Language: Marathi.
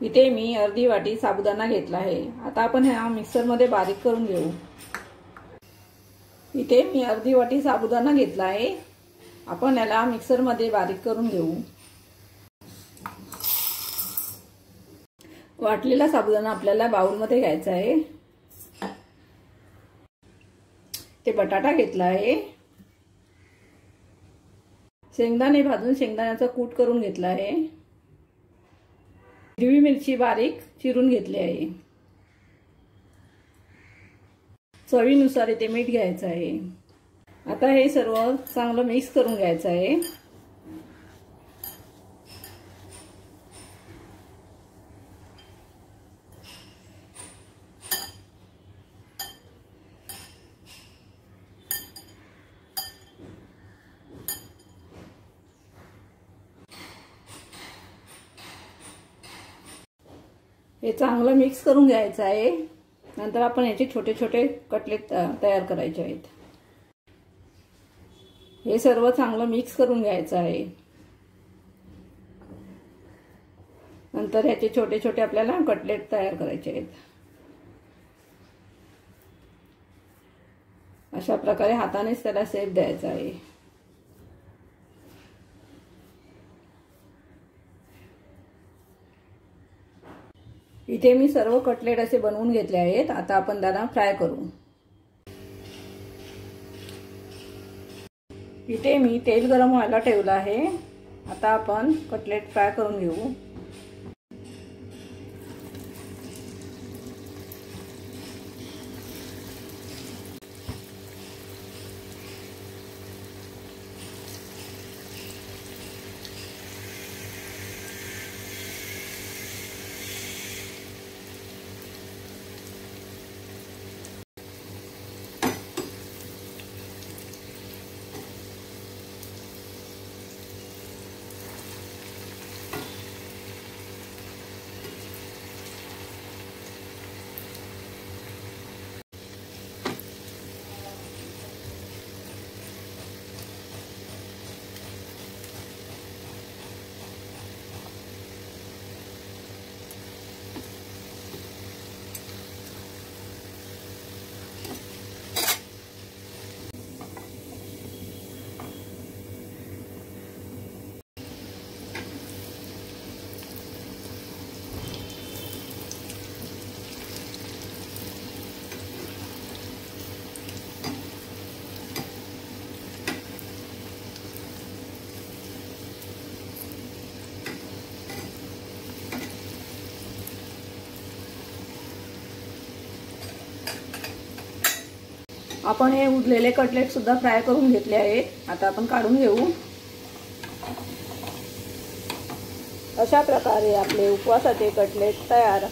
इथे मी अर्धी वाटी साबुदाणा घेतला आहे। आता आपण हा मिक्सर मध्ये बारीक करून घेऊ। इथे मी अर्धी वाटी साबुदाणा घेतला आहे। आपण याला मिक्सर मध्ये बारीक करून घेऊ। वाटलेला साबुदाणा आपल्याला बाउल मध्ये घ्यायचा आहे। ते बटाटा घेतला आहे। शेंगदाणे भाजून शेंगदाण्याचा कूट करून घेतला आहे। हिरवी मिरची बारीक चिरून घेतली आहे। चवीनुसार इथे मीठ घ्यायचं आहे। आता हे सर्व चांगलं मिक्स करून घ्यायचं आहे। हे चांगलं मिक्स करून घ्यायचं आहे। नंतर आपण याचे छोटे छोटे कटलेट तयार करायचे आहेत। हे सर्व चांगलं मिक्स करून घ्यायचं आहे। नंतर याचे छोटे छोटे आपल्याला कटलेट तयार करायचे आहेत। अशा प्रकारे हातानेच त्याला शेप द्यायचा आहे। इथे मी सर्व कटलेट असे बनवून घेतले आहेत। आता आपण त्याला फ्राय करू। इथे मी तेल गरम व्हायला ठेवलं आहे। आता आपण कटलेट फ्राय करून घेऊ। आपण हे उरलेले कटलेट सुद्धा फ्राय करून घेतले आहेत। आता आपण काढून घेऊ। अशा प्रकारे आपले उपवासाचे कटलेट तयार।